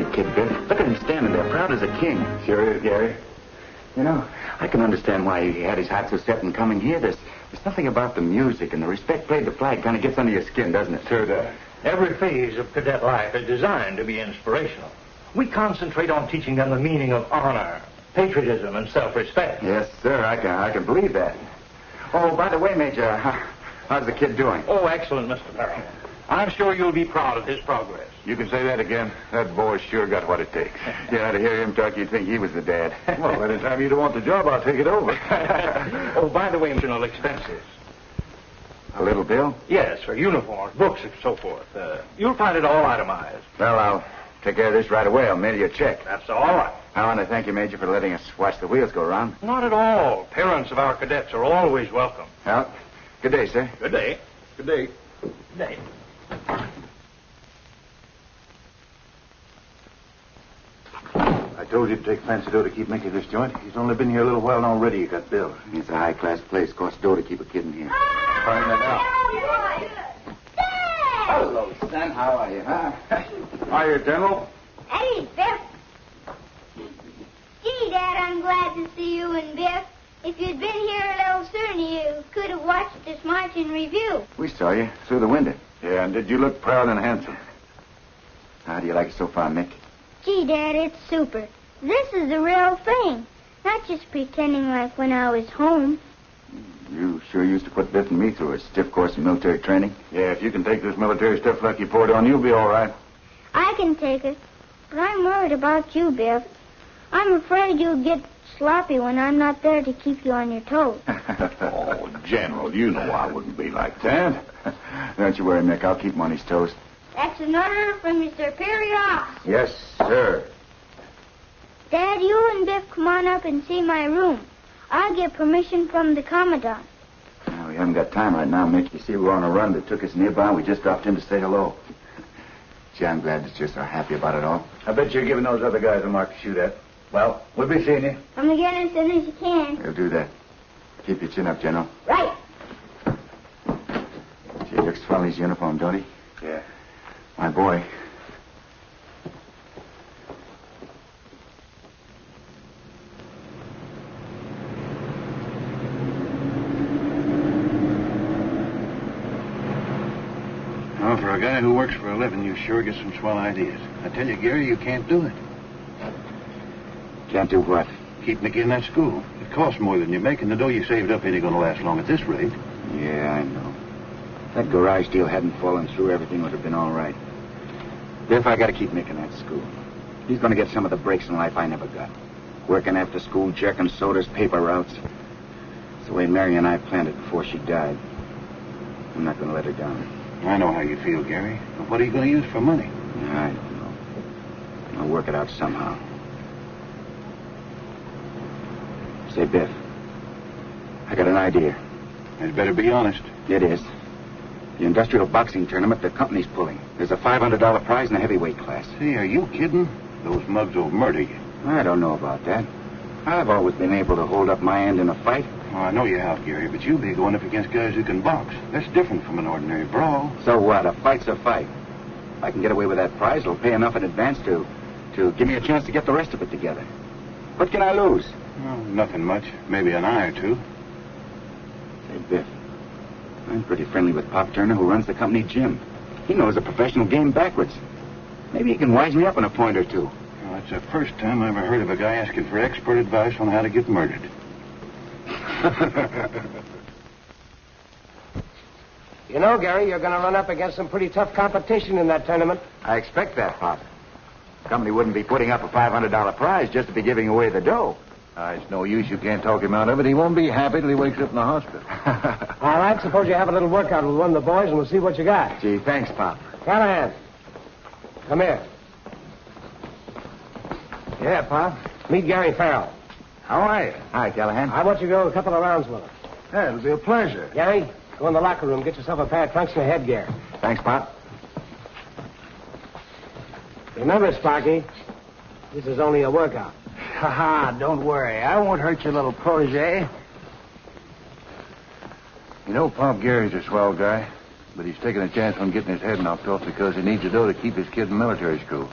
great kid, Biff. Look at him standing there, proud as a king. Sure is, Gary. You know, I can understand why he had his heart so set in coming here. There's something about the music and the respect paid the flag kind of gets under your skin, doesn't it? Sure does. Every phase of cadet life is designed to be inspirational. We concentrate on teaching them the meaning of honor, patriotism, and self-respect. Yes, sir. I can believe that. Oh, by the way, Major, how's the kid doing? Oh, excellent, Mr. Farrell. I'm sure you'll be proud of his progress. You can say that again. That boy's sure got what it takes. Yeah, to hear him talk, you'd think he was the dad. Well, by the time you don't want the job, I'll take it over. Oh, by the way, additional expenses. A little bill? Yes, for uniforms, books, and so forth. You'll find it all itemized. Well, I'll take care of this right away. I'll mail you a check. That's all right. I want to thank you, Major, for letting us watch the wheels go round. Not at all. Parents of our cadets are always welcome. Well, good day, sir. Good day. Good day. Good day. I told you to take fancy dough to keep Mickey this joint. He's only been here a little while and already you got billed. It's a high-class place. Costs dough to keep a kid in here. Find that out. Hello, son. How are you, huh? Hiya, General. Hey, Biff. Gee, Dad, I'm glad to see you and Biff. If you'd been here a little sooner, you could have watched this march in review. We saw you through the window. Yeah, and did you look proud and handsome? How do you like it so far, Mick? Gee, Dad, it's super. This is the real thing. Not just pretending like when I was home. You sure used to put Biff and me through a stiff course of military training. Yeah, if you can take this military stuff like you poured on, you'll be all right. I can take it. But I'm worried about you, Biff. I'm afraid you'll get sloppy when I'm not there to keep you on your toes. Oh, General, you know I wouldn't be like that. Don't you worry, Mick. I'll keep him on his toes. That's an order from your superior officer. Yes, sir. Dad, you and Biff come on up and see my room. I'll get permission from the Commandant. We haven't got time right now, Mick. You see, we're on a run that took us nearby, and we just dropped in to say hello. Gee, I'm glad that you're so happy about it all. I bet you're giving those other guys a mark to shoot at. Well, we'll be seeing you. Come again as soon as you can. We'll do that. Keep your chin up, General. Right. Gee, he looks swell in his uniform, don't he? Yeah. My boy. Well, for a guy who works for a living, you sure get some swell ideas. I tell you, Gary, you can't do it. Can't do what? Keep Mickey in that school. It costs more than you make, and the dough you saved up ain't going to last long at this rate. Yeah, I know. If that garage deal hadn't fallen through, everything would have been all right. Biff, I got to keep Mick in that school. He's going to get some of the breaks in life I never got. Working after school, jerking sodas, paper routes. It's the way Mary and I planned it before she died. I'm not going to let her down. I know how you feel, Gary. But what are you going to use for money? I don't know. I'll work it out somehow. Say, Biff, I got an idea. I'd better be honest. It is. The industrial boxing tournament the company's pulling. There's a $500 prize in the heavyweight class. Hey, are you kidding? Those mugs will murder you. I don't know about that. I've always been able to hold up my end in a fight. Oh, I know you have, Gary, but you'll be going up against guys who can box. That's different from an ordinary brawl. So what? A fight's a fight. If I can get away with that prize, it'll pay enough in advance to give me a chance to get the rest of it together. What can I lose? Well, nothing much. Maybe an eye or two. Say, Biff, I'm pretty friendly with Pop Turner, who runs the company gym. He knows the professional game backwards. Maybe he can wise me up in a point or two. Well, that's the first time I ever heard of a guy asking for expert advice on how to get murdered. You know, Gary, you're going to run up against some pretty tough competition in that tournament. I expect that, Pop. The company wouldn't be putting up a $500 prize just to be giving away the dough. It's no use. You can't talk him out of it. He won't be happy till he wakes up in the hospital. All right, suppose you have a little workout with one of the boys, and we'll see what you got. Gee, thanks, Pop. Callahan, come here. Yeah, Pop. Meet Gary Farrell. How are you? Hi, Callahan. I want you to go a couple of rounds with him. Yeah, it'll be a pleasure. Gary, go in the locker room, get yourself a pair of trunks and a headgear. Thanks, Pop. Remember, Sparky, this is only a workout. Ha, don't worry. I won't hurt your little protege. You know, Pop Gary's a swell guy, but he's taking a chance on getting his head knocked off because he needs the dough to keep his kid in military school.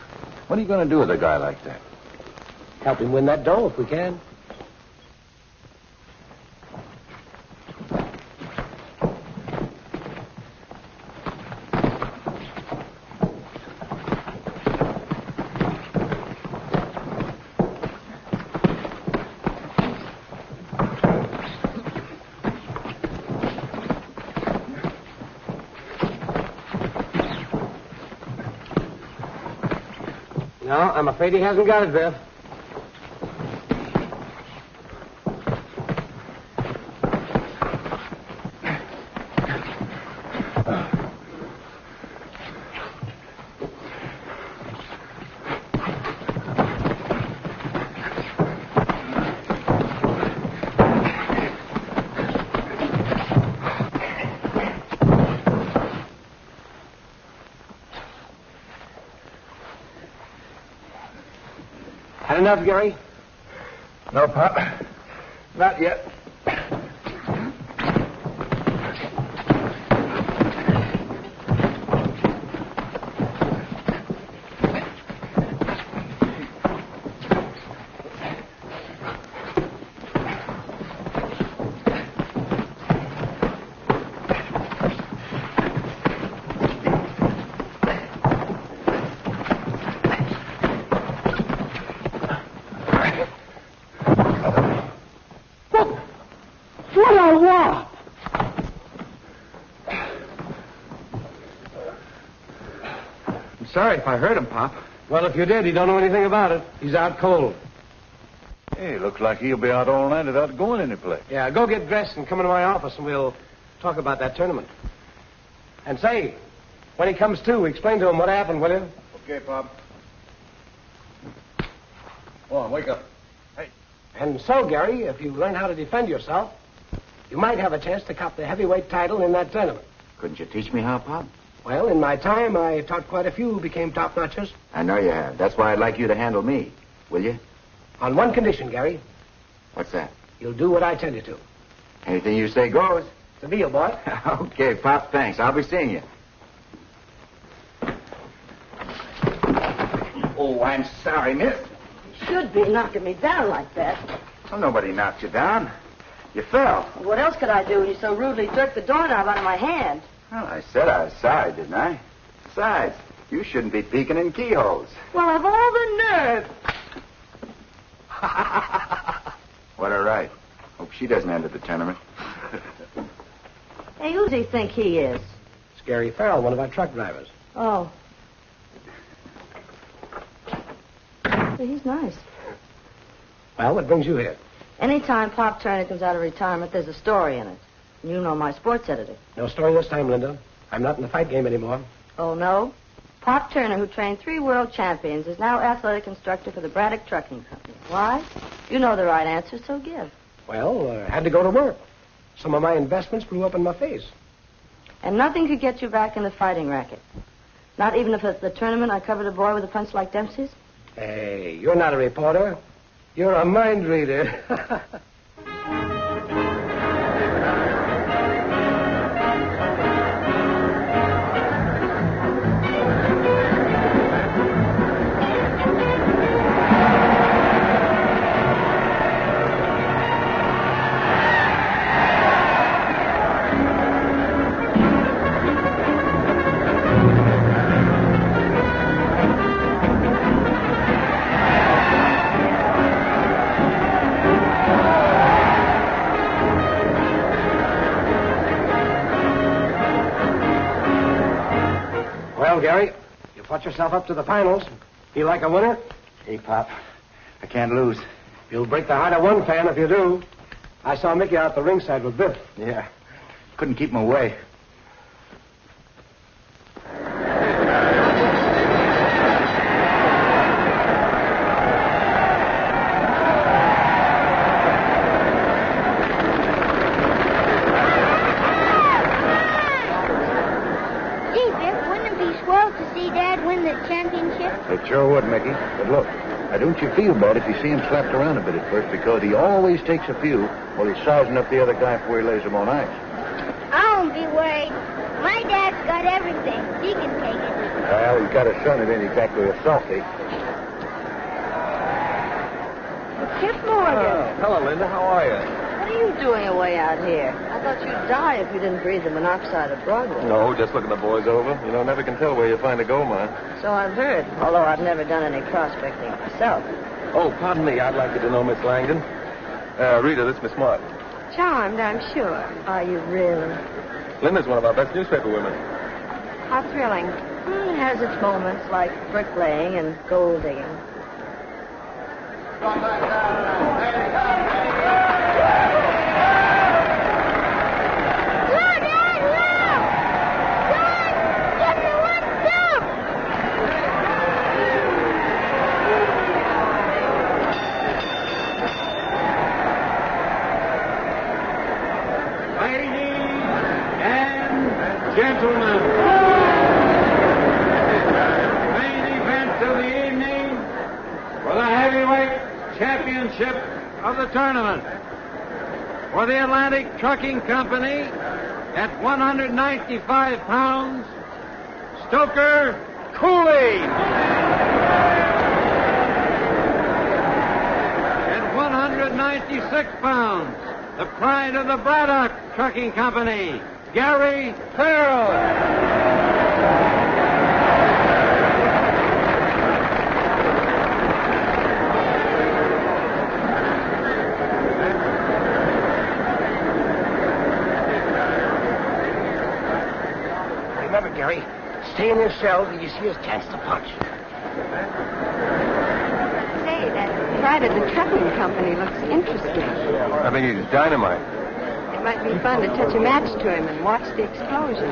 What are you going to do with a guy like that? Help him win that dough if we can. No, I'm afraid he hasn't got it, Biff. Had enough, Gary? No, Pop. Not yet. Sorry if I hurt him, Pop. Well, if you did, he don't know anything about it. He's out cold. Hey, looks like he'll be out all night without going anyplace. Yeah, go get dressed and come into my office and we'll talk about that tournament. And say, when he comes to, explain to him what happened, will you? Okay, Pop. Go on, wake up. Hey. And so, Gary, if you learn how to defend yourself, you might have a chance to cop the heavyweight title in that tournament. Couldn't you teach me how, Pop? Well, in my time, I taught quite a few who became top-notchers. I know you have. That's why I'd like you to handle me. Will you? On one condition, Gary. What's that? You'll do what I tell you to. Anything you say goes. It's a deal, boy. Okay, Pop, thanks. I'll be seeing you. Oh, I'm sorry, miss. Should be knocking me down like that. Well, nobody knocked you down. You fell. What else could I do when you so rudely jerked the doorknob out of my hand? Well, I said I was sorry, didn't I? Besides, you shouldn't be peeking in keyholes. Well, I've all the nerve. What a right. Hope she doesn't enter the tournament. Hey, who does he think he is? It's Gary Farrell, one of our truck drivers. Oh. Hey, he's nice. Well, what brings you here? Anytime Pop Turner comes out of retirement, there's a story in it. You know my sports editor. No story this time, Linda. I'm not in the fight game anymore. Oh, no? Pop Turner, who trained 3 world champions, is now athletic instructor for the Braddock Trucking Company. Why? You know the right answer, so give. Well, I had to go to work. Some of my investments blew up in my face. And nothing could get you back in the fighting racket. Not even if at the tournament I covered a boy with a punch like Dempsey's? Hey, you're not a reporter. You're a mind reader. Well, Gary, you fought yourself up to the finals. Feel like a winner? Hey, Pop, I can't lose. You'll break the heart of one fan if you do. I saw Mickey out the ringside with Biff. Yeah. Couldn't keep him away. Gee, Biff, wouldn't it be swell to see Dad win the championship? It sure would, Mickey. But look, now don't you feel bad if you see him slapped around a bit at first, because he always takes a few while he's sizing up the other guy before he lays him on ice. I won't be worried. My dad's got everything. He can take it. Well, he's got a son that ain't exactly a softy. Kip Morgan. Hello, Linda. How are you? What are you doing away out here? I thought you'd die if you didn't breathe the monoxide of Broadway. No, just looking the boys over. You know, never can tell where you find a gold mine. So I've heard, although I've never done any prospecting myself. Oh, pardon me. I'd like you to know Miss Langdon. Rita, this is Miss Martin. Charmed, I'm sure. Are you really? Linda's one of our best newspaper women. How thrilling. It has its moments like bricklaying and gold digging. Gentlemen, main event of the evening for the heavyweight championship of the tournament. For the Atlantic Trucking Company, at 195 pounds, Stoker Cooley. At 196 pounds, the pride of the Braddock Trucking Company, Gary Farrell. Remember, Gary, stay in your cell till you see his chance to punch. Say, that pride of the trucking company looks interesting. I think he's dynamite. It might be fun to touch a match to him and watch the explosion.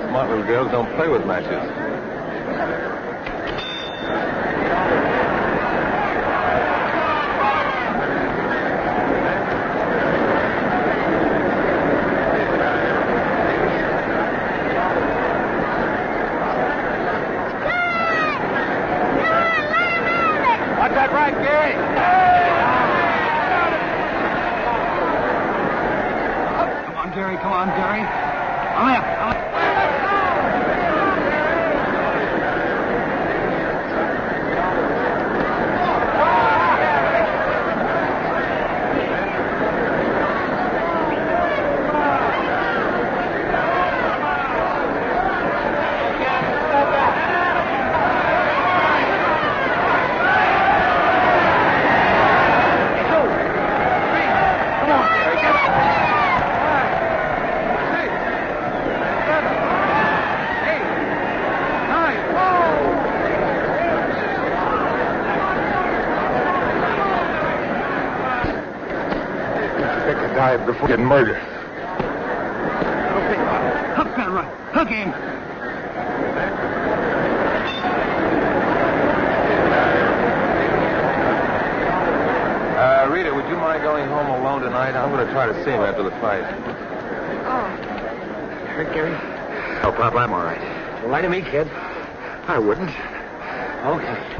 Smart little girls don't play with matches. Watch that right, Gary. Come on, Gary. Left. Died before getting murdered. Okay. Hook that right. Hook him. Rita, would you mind going home alone tonight? I'm going to try to see him after the fight. Oh, Hurt, Gary? No, Pop, I'm all right. Well, lie to me, kid. I wouldn't. Okay.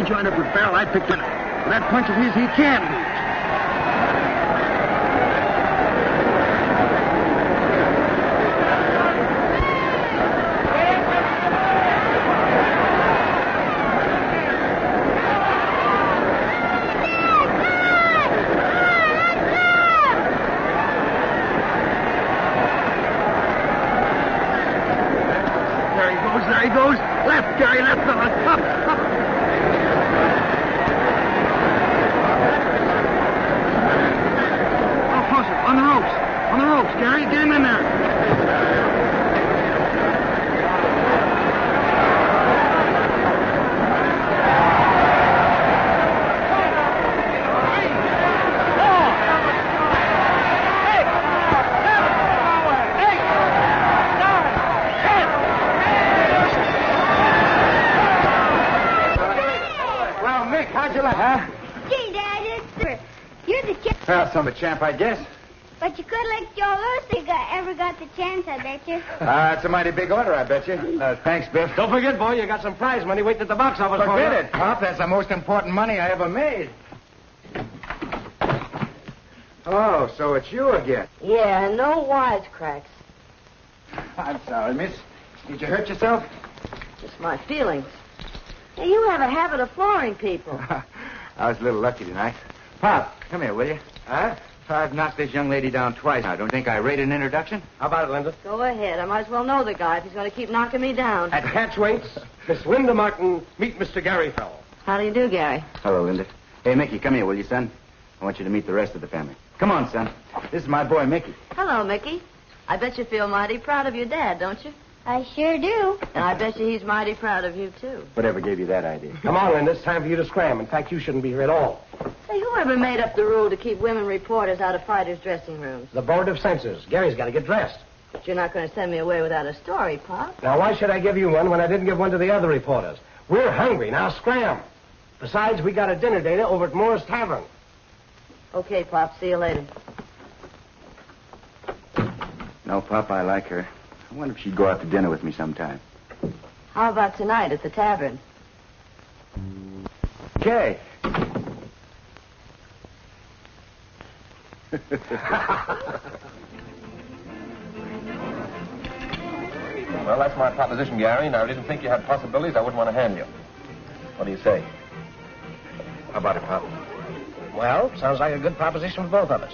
Joined up with Farrell, I picked it. That punch of his, he can. There he goes. Left, Gary, left, fella. Up. On the ropes, Gary. Get him in there. some of a champ, I guess. But you could lick Joe Lewis if you ever got the chance, I bet you. That's a mighty big order, I bet you. Thanks, Biff. Don't forget, boy, you got some prize money waiting at the box office for you. Forget it, Pop. That's the most important money I ever made. Oh, so it's you again. Yeah, no wisecracks. I'm sorry, miss. Did you hurt yourself? Just my feelings. Hey, you have a habit of flooring people. I was a little lucky tonight. Pop, come here, will you? Huh? I've knocked this young lady down twice now. Don't think I rate an introduction? How about it, Linda? Go ahead. I might as well know the guy if he's going to keep knocking me down. At Catchwaits, Miss Linda Martin, meet Mr. Gary Fell. How do you do, Gary? Hello, Linda. Hey, Mickey, come here, will you, son? I want you to meet the rest of the family. Come on, son. This is my boy, Mickey. Hello, Mickey. I bet you feel mighty proud of your dad, don't you? I sure do. And I bet you he's mighty proud of you, too. Whatever gave you that idea? Come on, Linda. It's time for you to scram. In fact, you shouldn't be here at all. Say, whoever made up the rule to keep women reporters out of fighters' dressing rooms? The Board of Censors. Gary's got to get dressed. But you're not going to send me away without a story, Pop. Now, why should I give you one when I didn't give one to the other reporters? We're hungry. Now, scram. Besides, we got a dinner date over at Moore's Tavern. Okay, Pop. See you later. No, Pop, I like her. I wonder if she'd go out to dinner with me sometime. How about tonight at the tavern? Okay. Well, that's my proposition, Gary. Now, I didn't think you had possibilities I wouldn't want to hand you. What do you say? How about it, Pop? Well, sounds like a good proposition for both of us.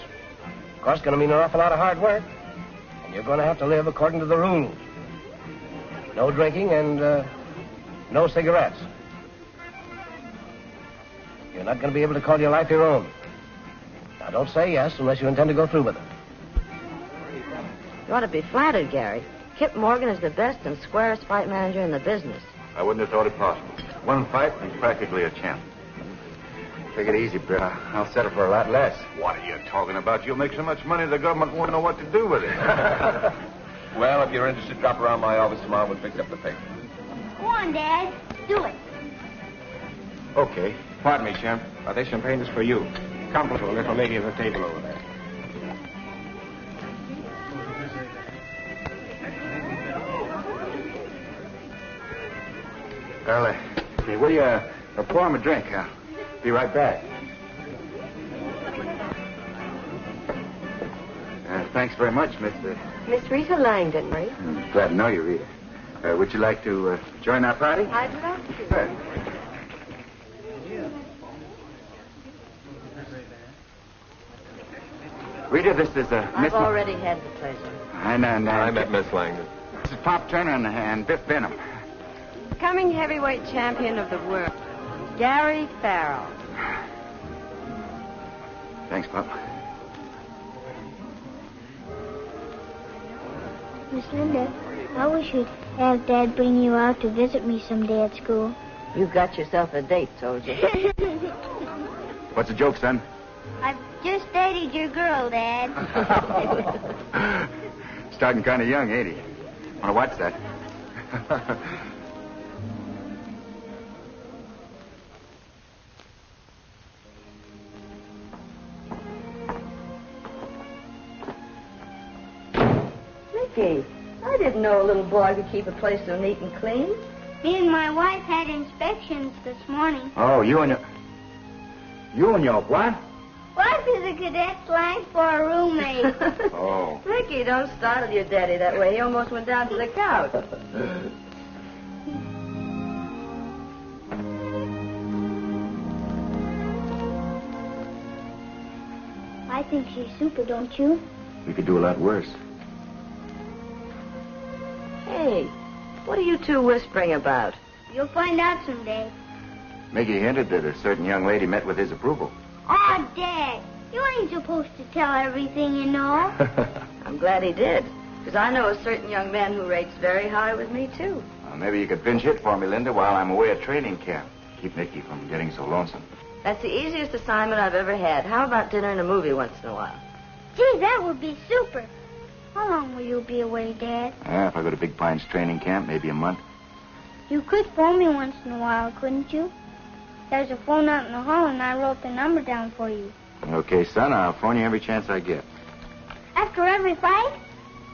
Of course, going to mean an awful lot of hard work. And you're going to have to live according to the rules. No drinking and no cigarettes. You're not going to be able to call your life your own. Now, don't say yes unless you intend to go through with it. You ought to be flattered, Gary. Kip Morgan is the best and squarest fight manager in the business. I wouldn't have thought it possible. One fight, and he's practically a champ. Take it easy, Bert. I'll settle for a lot less. What are you talking about? You'll make so much money the government won't know what to do with it. Well, if you're interested, drop around my office tomorrow. We'll fix up the paper. Go on, Dad. Do it. Okay. Pardon me, champ. This champagne is for you. Compliment to a little lady at the table over there. Well, hey, will you pour him a drink? I'll be right back. Thanks very much, Mr. Miss Rita Langdon, right? Glad to know you, Rita. Would you like to join our party? I'd love to. Good. Rita, this is I've already had the pleasure. I know. I met Miss Langdon. This is Pop Turner and Biff Benham. Coming heavyweight champion of the world, Gary Farrell. Thanks, Pop. Miss Linda, I wish you'd have Dad bring you out to visit me someday at school. You've got yourself a date, soldier. What's the joke, son? I've just dated your girl, Dad. Starting kind of young, ain't he? Want to watch that? Mickey, I didn't know a little boy could keep a place so neat and clean. Me and my wife had inspections this morning. Oh, you and your what? Wife is a cadet slang for a roommate. Oh. Mickey, don't startle your daddy that way. He almost went down to the couch. I think she's super, don't you? We could do a lot worse. Hey, what are you two whispering about? You'll find out someday. Mickey hinted that a certain young lady met with his approval. Oh, Dad, you ain't supposed to tell everything you know. I'm glad he did, because I know a certain young man who rates very high with me, too. Well, maybe you could pinch hit for me, Linda, while I'm away at training camp. Keep Mickey from getting so lonesome. That's the easiest assignment I've ever had. How about dinner and a movie once in a while? Gee, that would be super. How long will you be away, Dad? If I go to Big Pine's training camp, maybe a month. You could phone me once in a while, couldn't you? There's a phone out in the hall, and I wrote the number down for you. Okay, son, I'll phone you every chance I get. After every fight?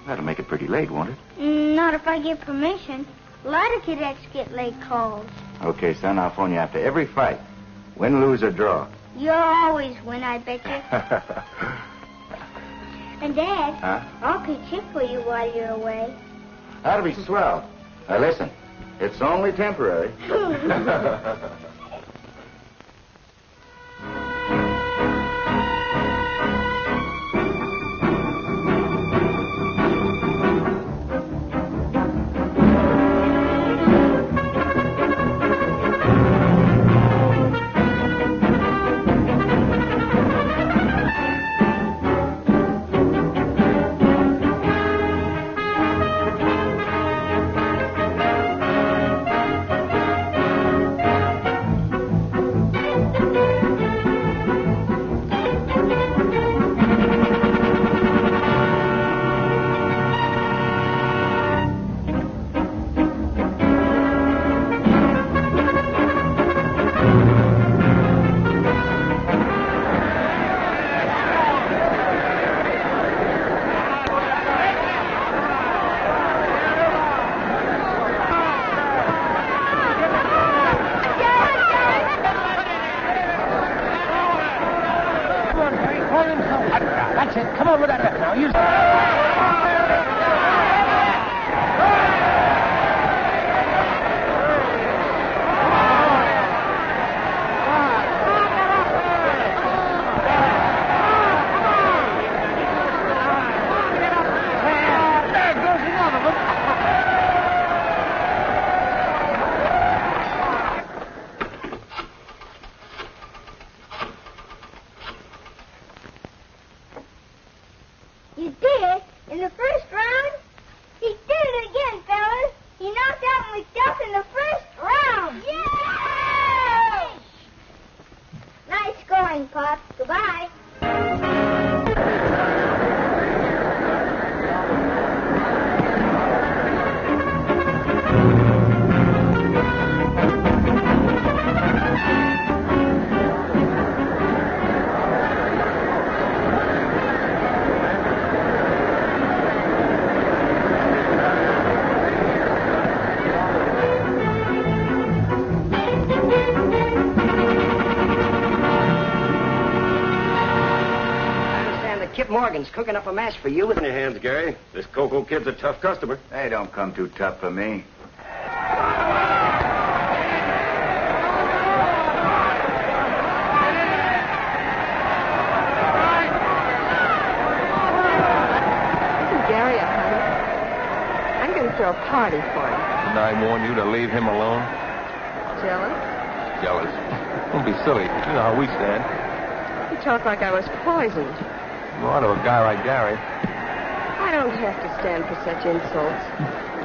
That'll make it pretty late, won't it? Not if I give permission. A lot of cadets get late calls. Okay, son, I'll phone you after every fight. Win, lose, or draw. You'll always win, I bet you. And, Dad, Huh? I'll pitch hit for you while you're away. That'll be swell. Now, listen, it's only temporary. That's it. Come on with that left now. Use You did it in the first round? He did it again, fellas. He knocked out McDuff in the first round. Yay! Nice going, Pop. Goodbye. Kip Morgan's cooking up a match for you. In your hands, Gary. This Coco kid's a tough customer. They don't come too tough for me. Gary, honey, I'm going to throw a party for you. Didn't I warn you to leave him alone? Jealous? Jealous. Don't be silly. You know how we stand. You talk like I was poisoned. You ought to a guy like Gary. I don't have to stand for such insults.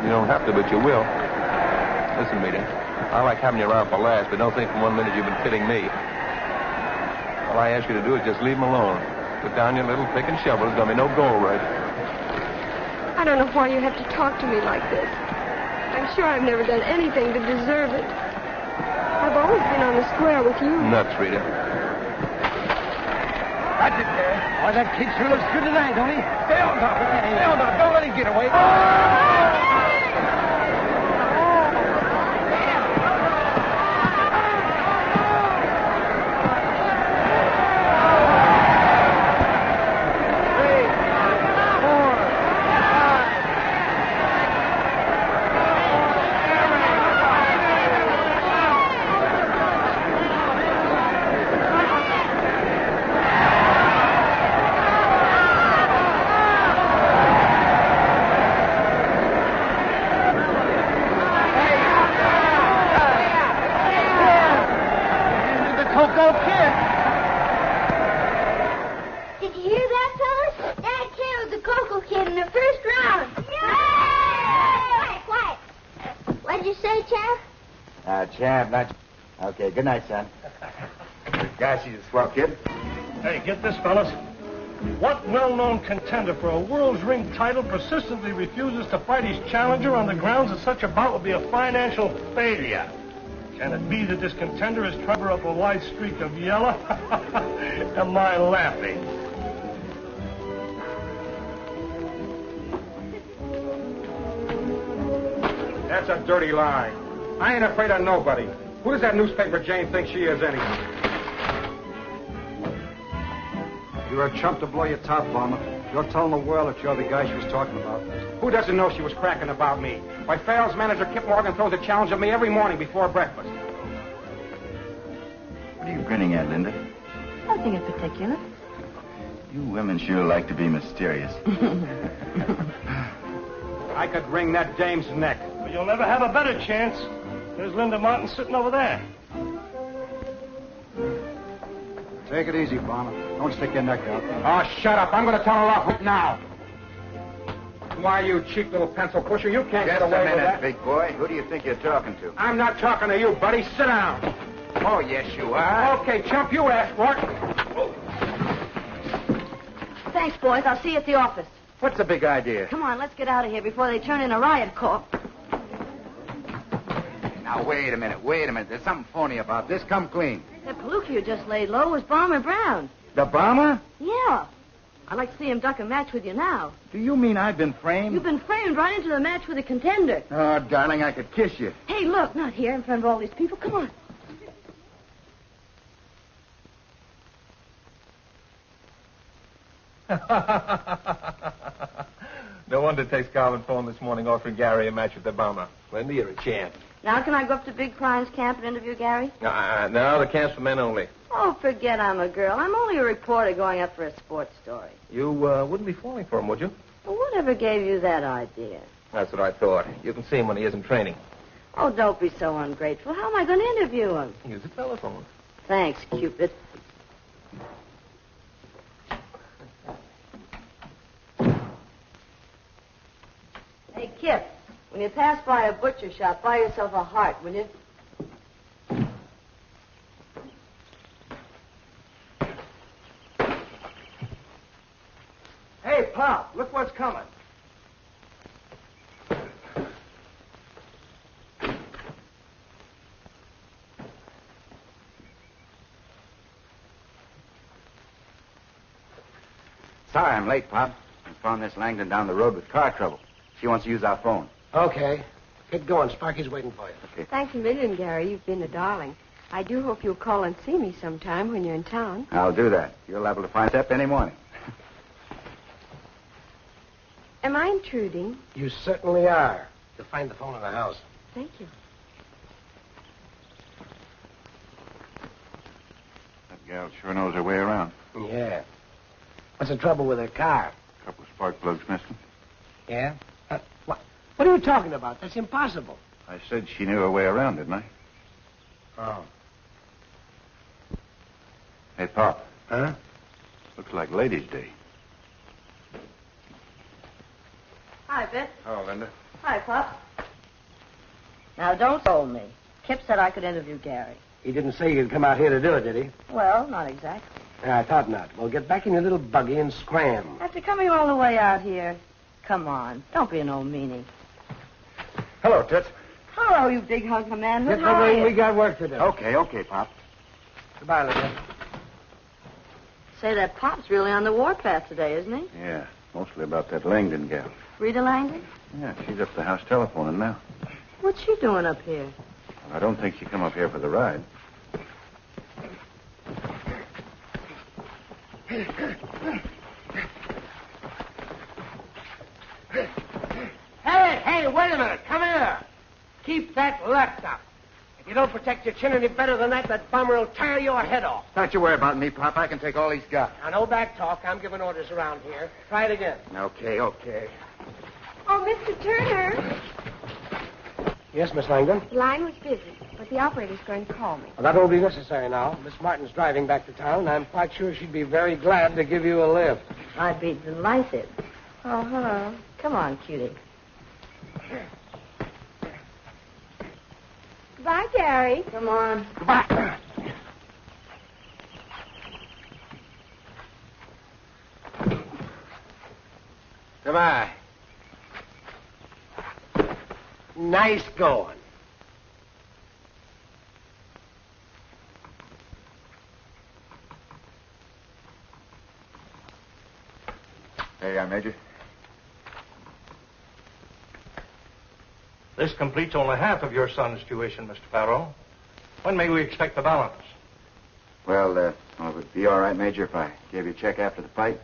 You don't have to, but you will. Listen, Rita, I like having you around for laughs, but don't think for 1 minute you've been kidding me. All I ask you to do is just leave him alone. Put down your little pick and shovel. There's going to be no gold rush. I don't know why you have to talk to me like this. I'm sure I've never done anything to deserve it. I've always been on the square with you. Nuts, Rita. That's it, Gary. Why, that kid sure looks good tonight, don't he? Stay on top of him. Stay on top. Don't let him get away. Did you hear that, fellas? Dad killed the Coco kid in the first round. Yay! Quiet. What'd you say, Champ? Champ, not... Okay, good night, son. Gosh, he's a swell kid. Hey, get this, fellas. What well-known contender for a world's ring title persistently refuses to fight his challenger on the grounds that such a bout would be a financial failure? Can it be that this contender is cover up a white streak of yellow? Am I laughing? That's a dirty lie. I ain't afraid of nobody. Who does that newspaper Jane think she is, anyway? You're a chump to blow your top, Bomber. You're telling the world that you're the guy she was talking about. Who doesn't know she was cracking about me? Why, Farrell's manager, Kip Morgan, throws a challenge at me every morning before breakfast. What are you grinning at, Linda? Nothing in particular. You women sure like to be mysterious. I could wring that dame's neck. But you'll never have a better chance. There's Linda Martin sitting over there. Take it easy, Bomber. Don't stick your neck out. Oh, shut up. I'm going to tell her off now. Why, you cheap little pencil pusher, you can't get away with that. Big boy. Who do you think you're talking to? I'm not talking to you, buddy. Sit down. Oh, yes, you are. Okay, chump, you asked for it. Thanks, boys. I'll see you at the office. What's the big idea? Come on, let's get out of here before they turn in a riot call. Now, wait a minute. There's something phony about this. Come clean. That palooka you just laid low was Bomber Brown. The bomber? Yeah. I'd like to see him duck a match with you now. Do you mean I've been framed? You've been framed right into the match with a contender. Oh, darling, I could kiss you. Hey, look, not here in front of all these people. Come on. No wonder Tex Garland phoned this morning offering Gary a match with the Bomber. Linda, you're a champ. Now can I go up to Big Klein's camp and interview Gary? No, the camp's for men only. Oh, forget I'm a girl. I'm only a reporter going up for a sports story. You wouldn't be falling for him, would you? Well, whatever gave you that idea? That's what I thought. You can see him when he isn't training. Oh, don't be so ungrateful. How am I going to interview him? Use the telephone. Thanks, Cupid. Hey, Kip, when you pass by a butcher shop, buy yourself a heart, will you? Hey, Pop, look what's coming. Sorry I'm late, Pop. I found Miss Langdon down the road with car trouble. She wants to use our phone. Okay. Get going. Sparky's waiting for you. Okay. Thanks a million, Gary. You've been a darling. I do hope you'll call and see me sometime when you're in town. I'll do that. You're liable to find Step any morning. Am I intruding? You certainly are. You'll find the phone in the house. Thank you. That gal sure knows her way around. Yeah. What's the trouble with her car? A couple of spark plugs missing. Yeah? What are you talking about? That's impossible. I said she knew her way around, didn't I? Oh. Hey, Pop. Huh? Looks like Ladies' Day. Hi, Bert. Oh, Linda. Hi, Pop. Now, don't scold me. Kip said I could interview Gary. He didn't say you'd come out here to do it, did he? Well, not exactly. Yeah, I thought not. Well, get back in your little buggy and scram. After coming all the way out here, come on. Don't be an old meanie. Hello, Toots. Hello, you big hunk of manhood. Get How are moving. you? We got work to do. Okay, Pop. Goodbye, Linda. Say, that Pop's really on the warpath today, isn't he? Yeah, mostly about that Langdon gal. Rita Langdon? Yeah, she's up the house telephoning now. What's she doing up here? I don't think she come up here for the ride. Hey, wait a minute. Come here. Keep that left up. If you don't protect your chin any better than that, that bomber will tear your head off. Don't you worry about me, Pop. I can take all he's got. Now, no back talk. I'm giving orders around here. Try it again. Okay. Oh, Mr. Turner. Yes, Miss Langdon? The line was busy, but the operator's going to call me. Well, that won't be necessary now. Miss Martin's driving back to town, and I'm quite sure she'd be very glad to give you a lift. I'd be delighted. Oh, hello. Come on, cutie. Goodbye, Gary. Come on. Goodbye. Goodbye. Nice going. There you are, Major. This completes only half of your son's tuition, Mr. Farrell. When may we expect the balance? Well, it would be all right, Major, if I gave you a check after the fight.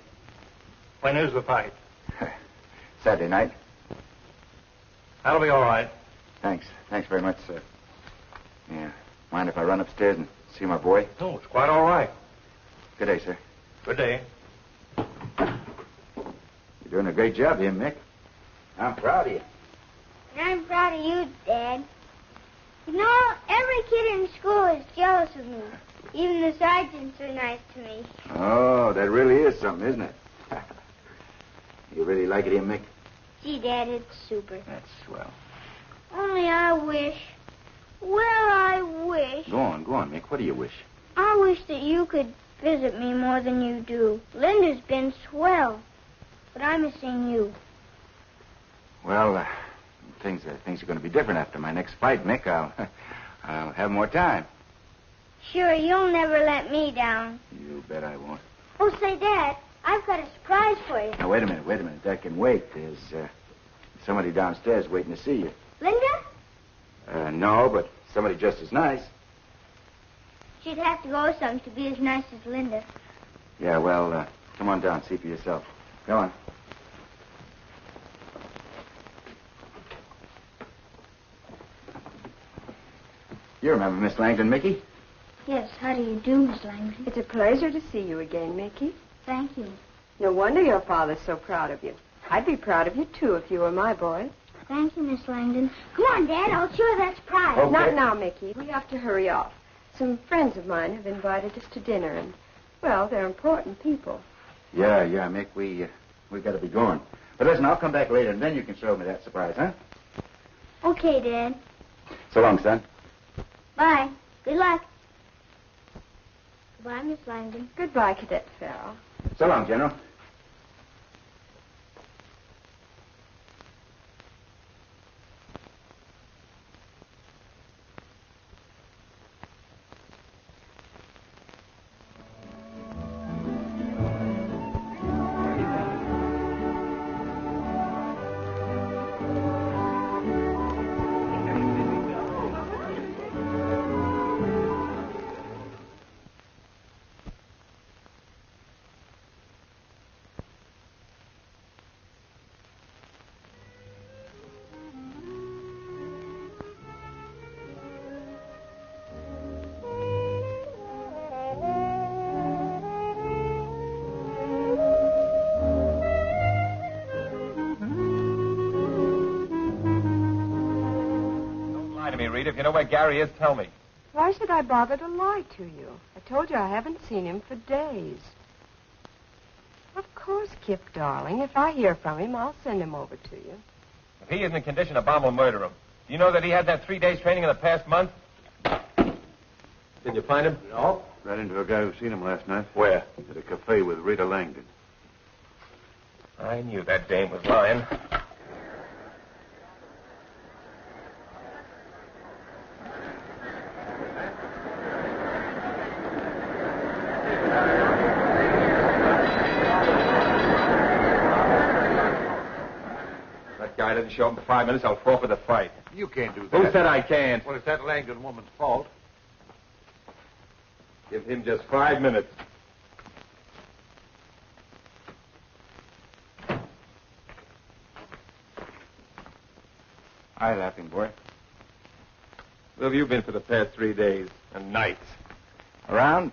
When is the fight? Saturday night. That'll be all right. Thanks. Thanks very much, sir. Yeah. Mind if I run upstairs and see my boy? No, it's quite all right. Good day, sir. Good day. You're doing a great job here, Mick. I'm proud of you. And I'm proud of you, Dad. You know, every kid in school is jealous of me. Even the sergeants are nice to me. Oh, that really is something, isn't it? You really like it here, Mick? Gee, Dad, it's super. That's swell. Only I wish. Well, I wish. Go on, Mick. What do you wish? I wish that you could visit me more than you do. Linda's been swell, but I'm missing you. Well, things are going to be different after my next fight, Mick. I'll have more time. Sure, you'll never let me down. You bet I won't. Oh, say, Dad, I've got a surprise for you. Now, wait a minute. That can wait. There's somebody downstairs waiting to see you. Linda? No, but somebody just as nice. She'd have to go some to be as nice as Linda. Yeah, well, come on down, see for yourself. Go on. You remember Miss Langdon, Mickey? Yes, how do you do, Miss Langdon? It's a pleasure to see you again, Mickey. Thank you. No wonder your father's so proud of you. I'd be proud of you, too, if you were my boy. Thank you, Miss Langdon. Come on, Dad. I'll show you that surprise. Okay. Not now, Mickey. We have to hurry off. Some friends of mine have invited us to dinner, and, well, they're important people. Yeah, Mick, we got to be going. But listen, I'll come back later, and then you can show me that surprise, huh? Okay, Dad. So long, son. Bye. Good luck. Goodbye, Miss Langdon. Goodbye, Cadet Farrell. So long, General. If you know where Gary is, tell me. Why should I bother to lie to you? I told you I haven't seen him for days. Of course, Kip, darling. If I hear from him, I'll send him over to you. If he isn't in condition, a bomb will murder him. Do you know that he had that 3 days training in the past month? Did you find him? No. Ran into a guy who seen him last night. Where? At a cafe with Rita Langdon. I knew that dame was lying. Guy doesn't show up in 5 minutes, I'll forfeit the fight. You can't do that. Who said I can't? Well, it's that Langdon woman's fault. Give him just 5 minutes. Hi, laughing boy. Where have you been for the past 3 days and nights? Around?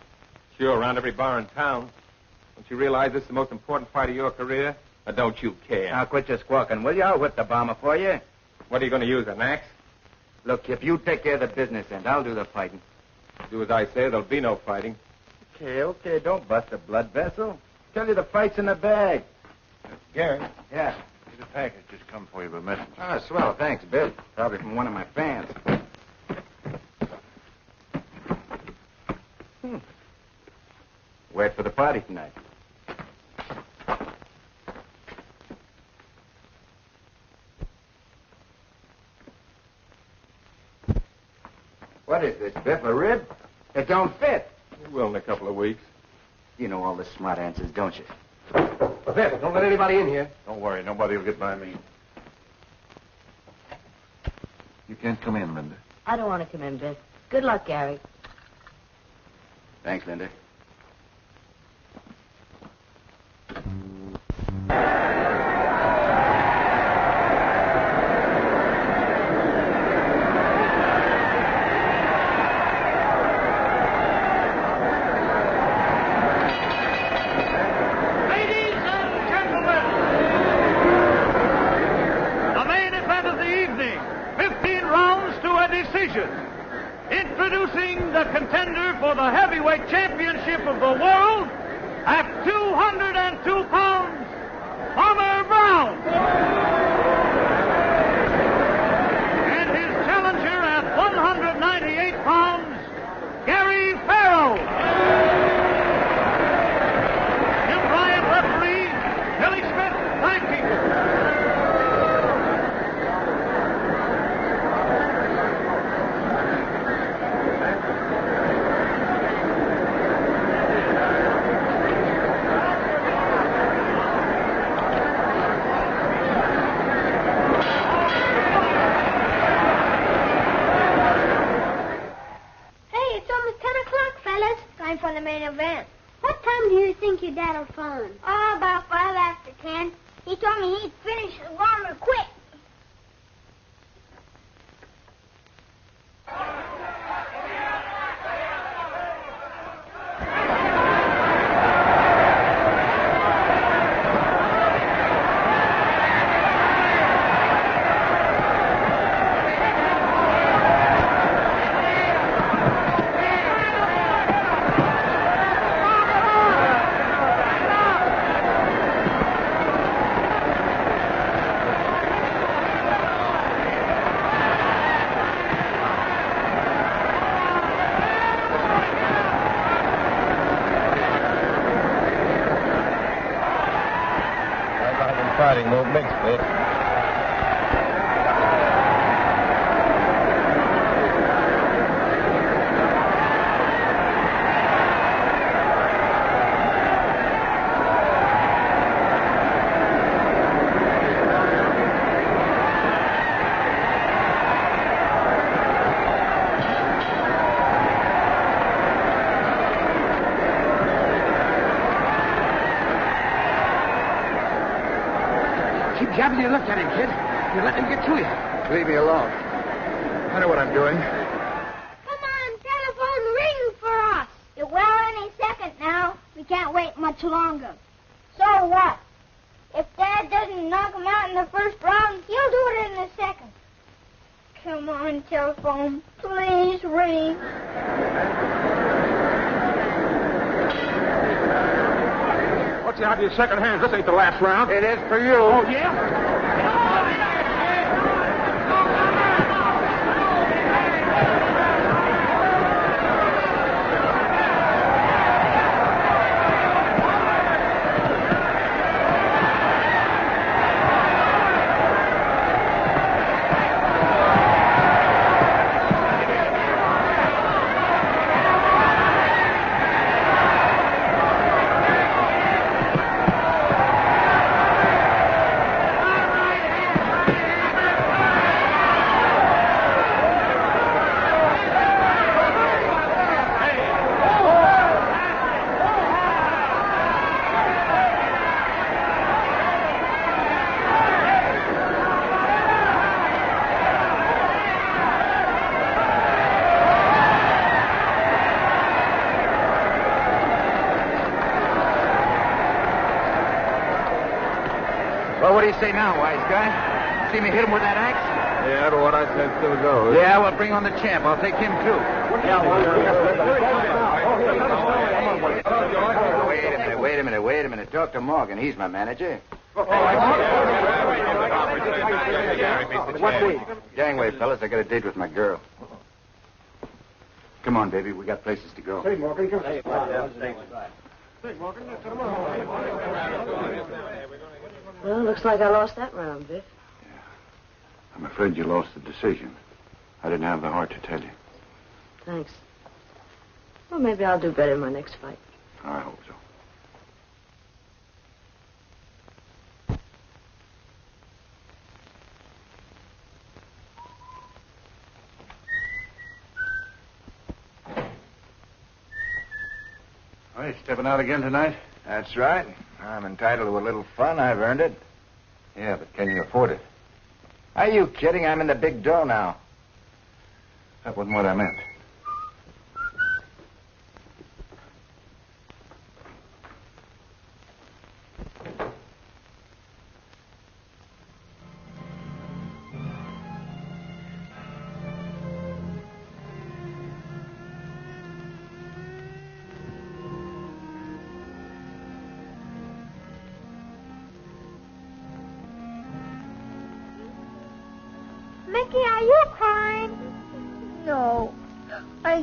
Sure, around every bar in town. Don't you realize this is the most important fight of your career? Or don't you care? Now, quit your squawking, will you? I'll whip the bomber for you. What are you going to use, an axe? Look, if you take care of the business end, I'll do the fighting. Do as I say, there'll be no fighting. Okay, don't bust a blood vessel. Tell you the fight's in the bag. Gary? Yeah. Here's a package just come for you by messenger. Ah, swell. Thanks, Bill. Probably from one of my fans. Wait for the party tonight. What is this, Biff, a rib? It don't fit. It will in a couple of weeks. You know all the smart answers, don't you? Well, Vic, don't let anybody in here. Don't worry, nobody will get by me. You can't come in, Linda. I don't want to come in, Vic. Good luck, Gary. Thanks, Linda. Introducing the contender for the heavyweight championship of the world at 202 pounds, Farmer Brown. And his challenger at 198 pounds, Gary Farrell. Jim Bryant referee, Billy Smith, timekeeper. For the main event. What time do you think your dad'll phone? Oh, about 5 after 10. He told me he'd finish the warmer quick. Fighting won't mix, Vic. Jabbing your look at him, kid. You let him get to you. Leave me alone. I know what I'm doing. Come on, telephone ring for us. It will any second now. We can't wait much longer. So what? If Dad doesn't knock him out in the first round, he'll do it in the second. Come on, telephone. Please ring. What's the idea of second hands? This ain't the last round. It is for you. Oh, yeah? Well, what do you say now, wise guy? See me hit him with that axe? Yeah, but what I said still goes. Yeah, well, bring on the champ. I'll take him, too. Wait a minute. Talk to Morgan. He's my manager. Gangway, fellas, I got a date with my girl. Come on, baby. We got places to go. Hey, Morgan, come on. Well, looks like I lost that round, Vic. I'm afraid you lost the decision. I didn't have the heart to tell you. Thanks. Well, maybe I'll do better in my next fight. I hope so. Well, you stepping out again tonight? That's right. I'm entitled to a little fun. I've earned it. Yeah, but can you afford it? Are you kidding? I'm in the big dough now. That wasn't what I meant. Mickey, are you crying? No. I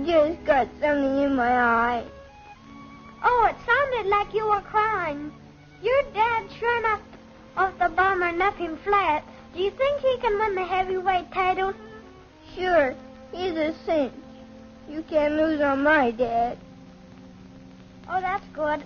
just got something in my eye. Oh, it sounded like you were crying. Your dad sure enough off the bomber knocked him flat. Do you think he can win the heavyweight title? Sure. He's a cinch. You can't lose on my dad. Oh, that's good.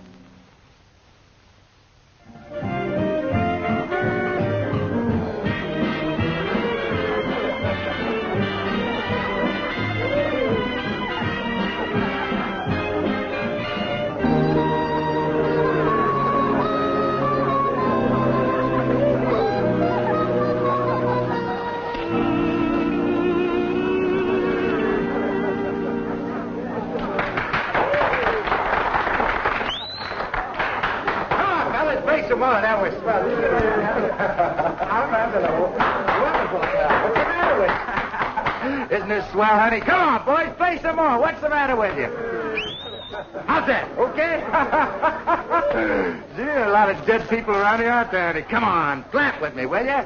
Come on, that was swell. I'm having a wonderful time. What's the matter with you? Isn't this swell, honey? Come on, boys, play some more. What's the matter with you? How's that? Okay? Gee, there are a lot of dead people around here out there, honey. Come on, clap with me, will you?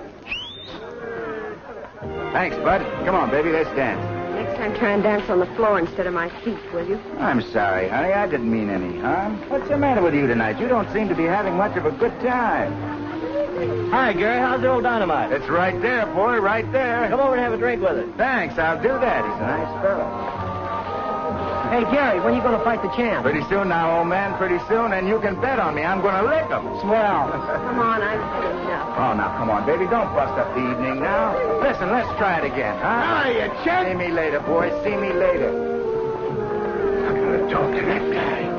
Thanks, Bud. Come on, baby, let's dance. Next time, try and dance on the floor instead of my feet, will you? I'm sorry, honey. I didn't mean any harm. What's the matter with you tonight? You don't seem to be having much of a good time. Hi, Gary. How's the old dynamite? It's right there, boy, right there. Come over and have a drink with us. Thanks, I'll do that. He's a nice fellow. Hey, Gary, when are you going to fight the champ? Pretty soon now, old man, pretty soon, and you can bet on me. I'm going to lick him. Swell. Come on, I've had enough. Oh, now, come on, baby. Don't bust up the evening now. Listen, let's try it again, huh? Hi, you chump. See me later, boys. See me later. I'm going to talk to that guy.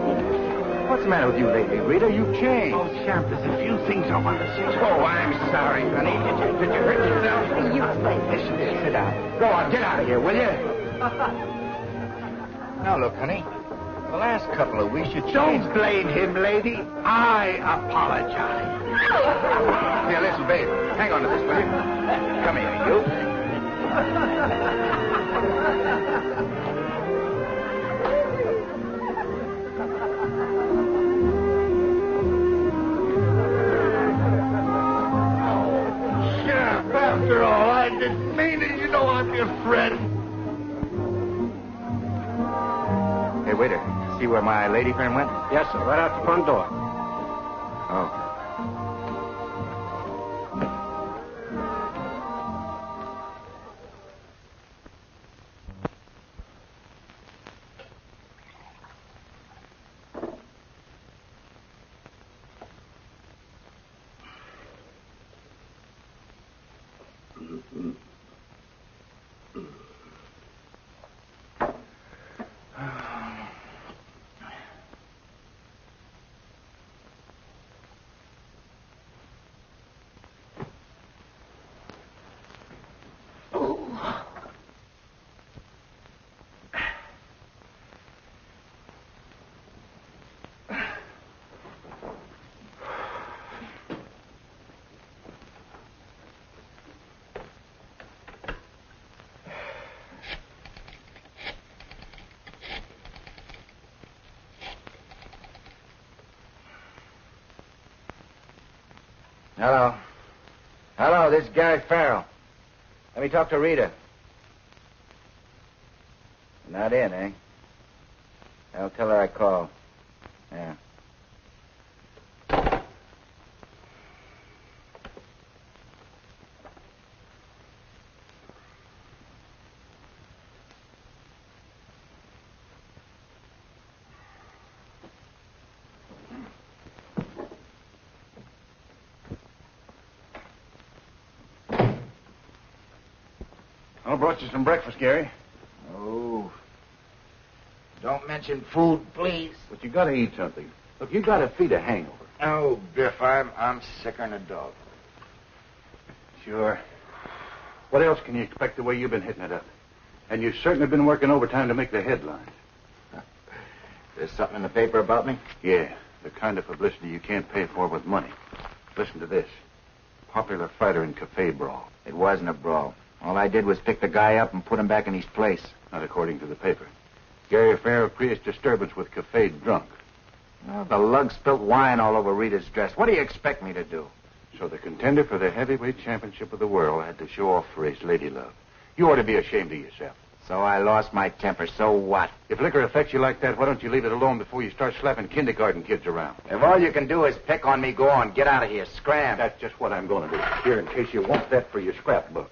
What's the matter with you lately, Rita? You've changed. Oh, champ, there's a few things I want to say. Oh, I'm sorry, honey. Did you hurt yourself? You play. Listen, sit down. Go on, get out of here, will you? Now, look, honey. The last couple of weeks, you Don't blame him, lady. I apologize. Here, listen, babe. Hang on to this, will you? Come here, you. Sheriff, after all, I didn't mean it. You know I'm your friend. Hey, waiter. See where my lady friend went? Yes, sir. Right out the front door. Oh. Hello. Hello, this is Gary Farrell. Let me talk to Rita. Not in, eh? I'll tell her I called. Yeah. I brought you some breakfast, Gary. Oh. Don't mention food, please. But you gotta eat something. Look, you gotta feed a hangover. Oh, Biff, I'm sicker than a dog. Sure. What else can you expect the way you've been hitting it up? And you've certainly been working overtime to make the headlines. There's something in the paper about me? Yeah, the kind of publicity you can't pay for with money. Listen to this. Popular fighter in cafe brawl. It wasn't a brawl. All I did was pick the guy up and put him back in his place. Not according to the paper. Gary Fair creates disturbance with cafe drunk. Well, the lug spilt wine all over Rita's dress. What do you expect me to do? So the contender for the heavyweight championship of the world had to show off for his lady love. You ought to be ashamed of yourself. So I lost my temper. So what? If liquor affects you like that, why don't you leave it alone before you start slapping kindergarten kids around? If all you can do is pick on me, go on. Get out of here. Scram. That's just what I'm going to do. Here, in case you want that for your scrapbook.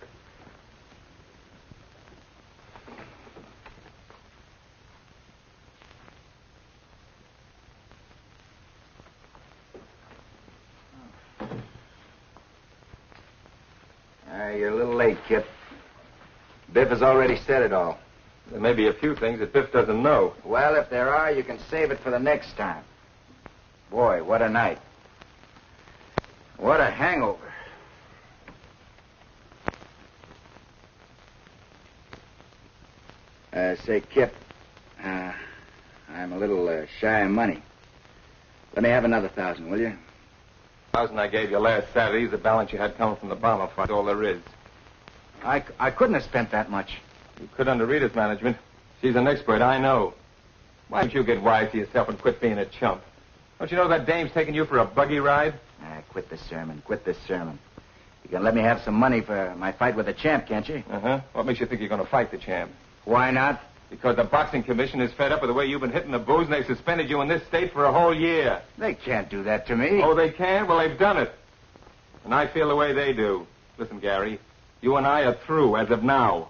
You're a little late, Kip. Biff has already said it all. There may be a few things that Biff doesn't know. Well, if there are, you can save it for the next time. Boy, what a night. What a hangover. Say, Kip, I'm a little shy of money. Let me have another 1,000, will you? 1,000 I gave you last Saturday is the balance you had coming from the bomber fight. All there is. I couldn't have spent that much. You could under Rita's management. She's an expert, I know. Why don't you get wise to yourself and quit being a chump? Don't you know that dame's taking you for a buggy ride? Quit the sermon. Quit the sermon. You can let me have some money for my fight with the champ, can't you? Uh-huh. What makes you think you're going to fight the champ? Why not? Because the boxing commission is fed up with the way you've been hitting the booze, and they suspended you in this state for a whole year. They can't do that to me. Oh, they can? Well, they've done it. And I feel the way they do. Listen, Gary, you and I are through as of now.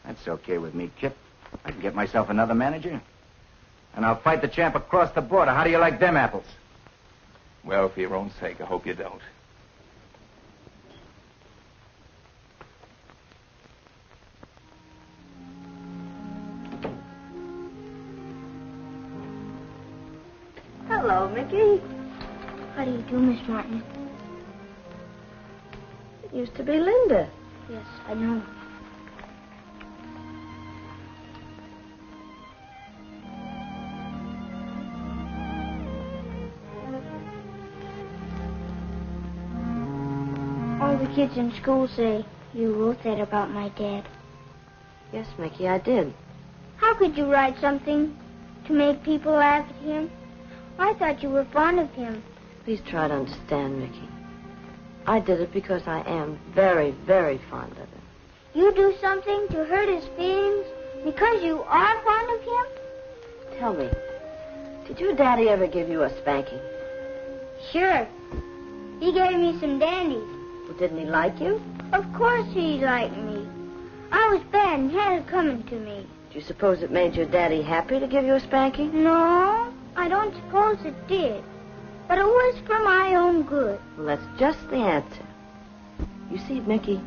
That's okay with me, Kip. I can get myself another manager. And I'll fight the champ across the border. How do you like them apples? Well, for your own sake, I hope you don't. Hello, Mickey. How do you do, Miss Martin? It used to be Linda. Yes, I know. All the kids in school say you wrote that about my dad. Yes, Mickey, I did. How could you write something to make people laugh at him? I thought you were fond of him. Please try to understand, Mickey. I did it because I am very, very fond of him. You do something to hurt his feelings because you are fond of him? Tell me, did your daddy ever give you a spanking? Sure. He gave me some dandies. Well, didn't he like you? Of course he liked me. I was bad and had it coming to me. Do you suppose it made your daddy happy to give you a spanking? No, I don't suppose it did. But it was for my own good. Well, that's just the answer. You see, Mickey,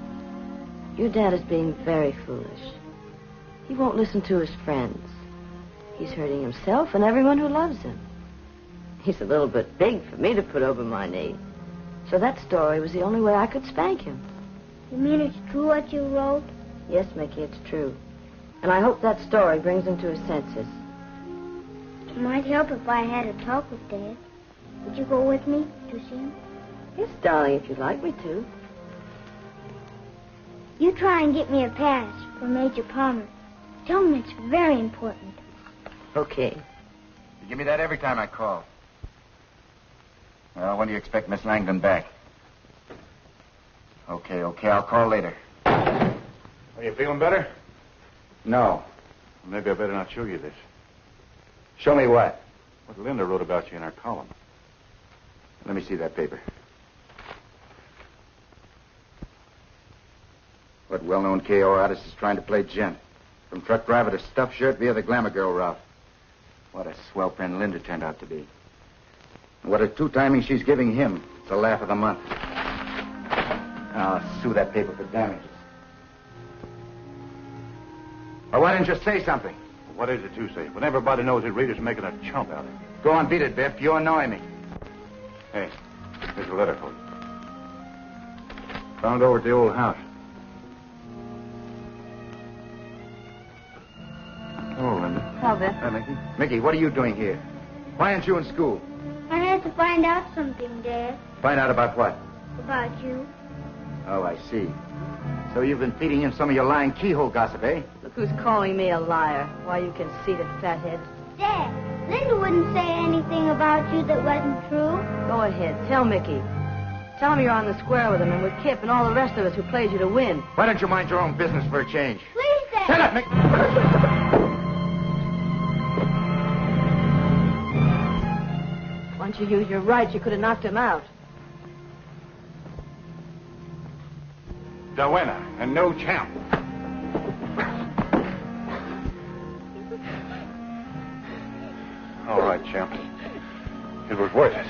your dad is being very foolish. He won't listen to his friends. He's hurting himself and everyone who loves him. He's a little bit big for me to put over my knee. So that story was the only way I could spank him. You mean it's true what you wrote? Yes, Mickey, it's true. And I hope that story brings him to his senses. It might help if I had a talk with Dad. Would you go with me to see him? Yes, darling, if you'd like me to. You try and get me a pass for Major Palmer. Tell him it's very important. Okay. You give me that every time I call. Well, when do you expect Miss Langdon back? Okay, I'll call later. Are you feeling better? No. Maybe I better not show you this. Show me what? What Linda wrote about you in her column. Let me see that paper. What well-known KO artist is trying to play gent? From truck driver to stuffed shirt via the glamour girl route. What a swell friend Linda turned out to be. And what a two-timing she's giving him. It's a laugh of the month. I'll sue that paper for damages. Or why didn't you say something? What is it too safe? When everybody knows that Rita's making a chump out of it. Go on, beat it, Biff. You annoy me. Hey, here's a letter for you. Found over at the old house. Oh, Linda. Hello, Biff. Hi, Mickey. Mickey, what are you doing here? Why aren't you in school? I had to find out something, Dad. Find out about what? About you. Oh, I see. So you've been feeding him some of your lying keyhole gossip, eh? Look who's calling me a liar. Why, you conceited fathead. Dad, Linda wouldn't say anything about you that wasn't true. Go ahead. Tell Mickey. Tell him you're on the square with him and with Kip and all the rest of us who played you to win. Why don't you mind your own business for a change? Please, Dad. Shut up, Mickey! Once you used your rights, you could have knocked him out. The winner and no champ. All right, champ. It was worth it.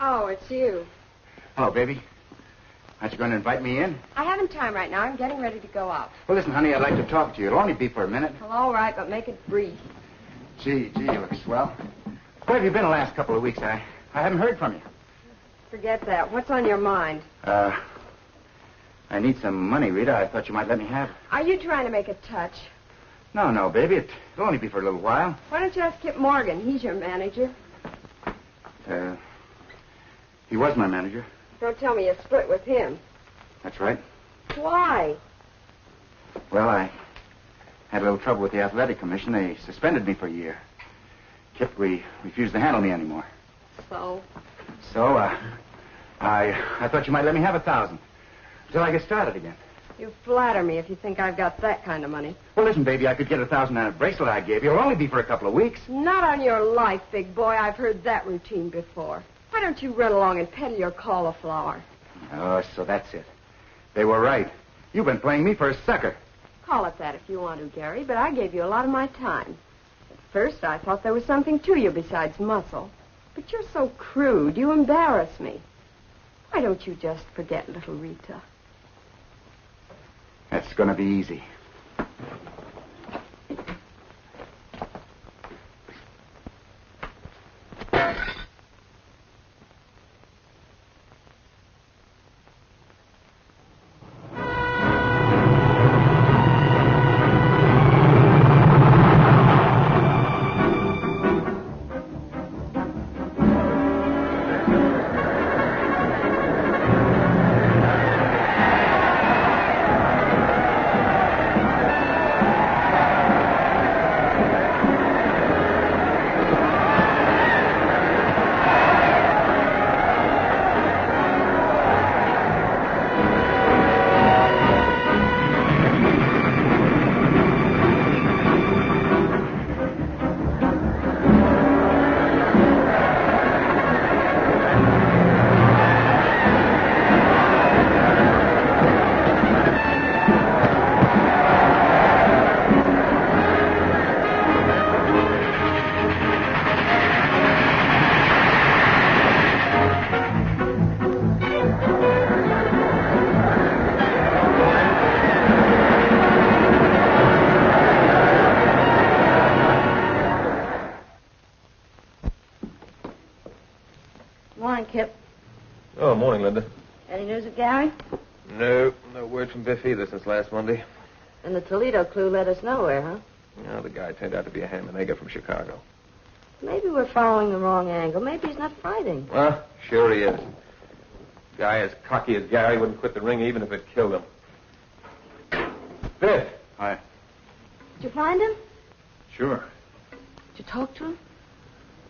Oh, it's you. Hello, baby. Aren't you going to invite me in? I haven't time right now. I'm getting ready to go out. Well, listen, honey, I'd like to talk to you. It'll only be for a minute. Well, all right, but make it brief. Gee, you look swell. Where have you been the last couple of weeks? I haven't heard from you. Forget that. What's on your mind? I need some money, Rita. I thought you might let me have it. Are you trying to make a touch? No, baby. It'll only be for a little while. Why don't you ask Kip Morgan? He's your manager. He was my manager. Don't tell me you split with him. That's right. Why? Well, I had a little trouble with the athletic commission. They suspended me for a year. Kip refused to handle me anymore. So? So, I thought you might let me have 1,000 until I get started again. You flatter me if you think I've got that kind of money. Well, listen, baby, I could get 1,000 on a bracelet I gave you. It'll only be for a couple of weeks. Not on your life, big boy. I've heard that routine before. Why don't you run along and peddle your cauliflower? Oh, so that's it. They were right. You've been playing me for a sucker. Call it that if you want to, Gary, but I gave you a lot of my time. At first, I thought there was something to you besides muscle. But you're so crude. You embarrass me. Why don't you just forget little Rita? That's going to be easy. Morning, Kip. Oh, morning, Linda. Any news of Gary? No word from Biff either since last Monday. And the Toledo clue led us nowhere, huh? No, the guy turned out to be a ham and egger from Chicago. Maybe we're following the wrong angle. Maybe he's not fighting. Well, sure he is. Guy as cocky as Gary wouldn't quit the ring even if it killed him. Biff. Hi. Did you find him? Sure. Did you talk to him?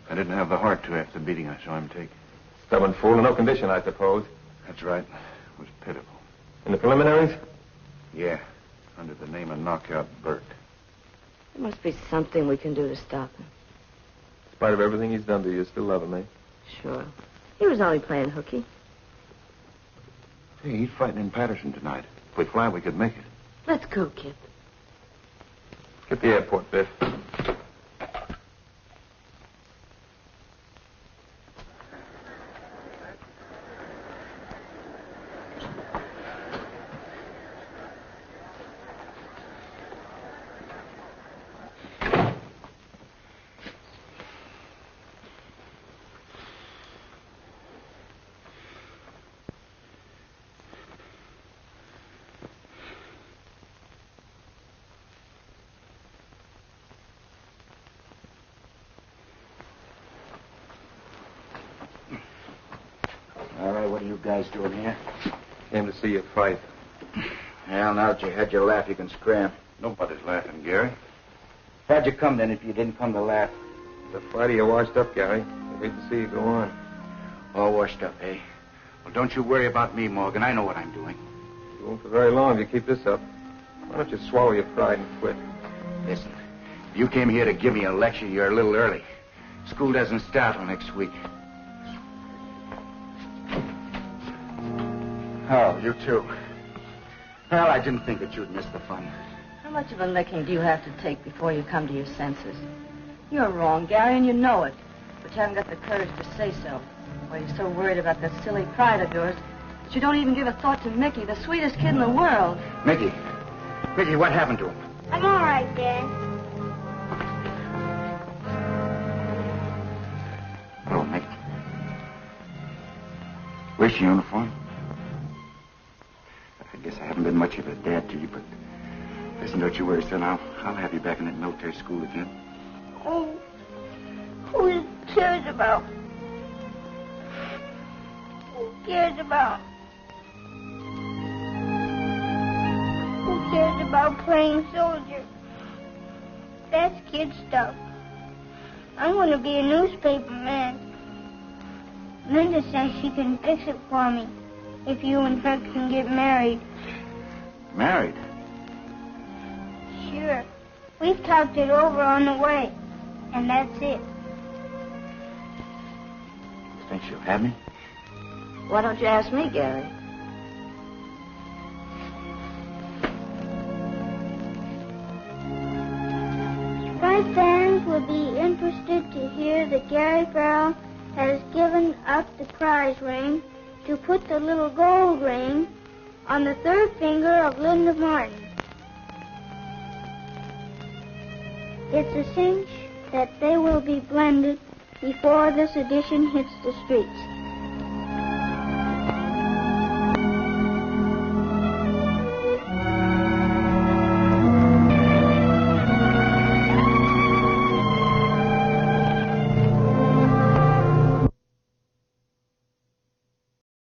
I didn't have the heart to after the beating I saw him take. Stubborn fool in no condition, I suppose. That's right. It was pitiful. In the preliminaries? Yeah. Under the name of Knockout Bert. There must be something we can do to stop him. In spite of everything he's done to you, you still love him, eh? Sure. He was only playing hooky. Hey, he's fighting in Patterson tonight. If we fly, we could make it. Let's go, Kip. Get the airport, Biff. All right, what are you guys doing here? Came to see you fight. Well, now that you had your laugh, you can scram. Nobody's laughing, Gary. How'd you come, then, if you didn't come to laugh? The fighter, you washed up, Gary. I hate to see you go on. All washed up, eh? Well, don't you worry about me, Morgan. I know what I'm doing. You won't for very long if you keep this up. Why don't you swallow your pride and quit? Listen, if you came here to give me a lecture, you're a little early. School doesn't start till next week. Oh, you too. Well, I didn't think that you'd miss the fun. How much of a licking do you have to take before you come to your senses? You're wrong, Gary, and you know it. But you haven't got the courage to say so. Or you're so worried about that silly pride of yours that you don't even give a thought to Mickey, the sweetest kid in the world. Mickey, what happened to him? I'm all right, Dad. Hello, Mickey. Where's your uniform? I guess I haven't been much of a dad to you, but listen, don't you worry, son. I'll have you back in that military school again. Oh, who cares about? Who cares about? Who cares about playing soldier? That's kid stuff. I want to be a newspaper man. Linda says she can fix it for me if you and her can get married. Married? Sure. We've talked it over on the way, and that's it. You think she'll have me? Why don't you ask me, Gary? My fans will be interested to hear that Gary Farrell has given up the prize ring to put the little gold ring on the third finger of Linda Martin. It's a cinch that they will be blended before this edition hits the streets.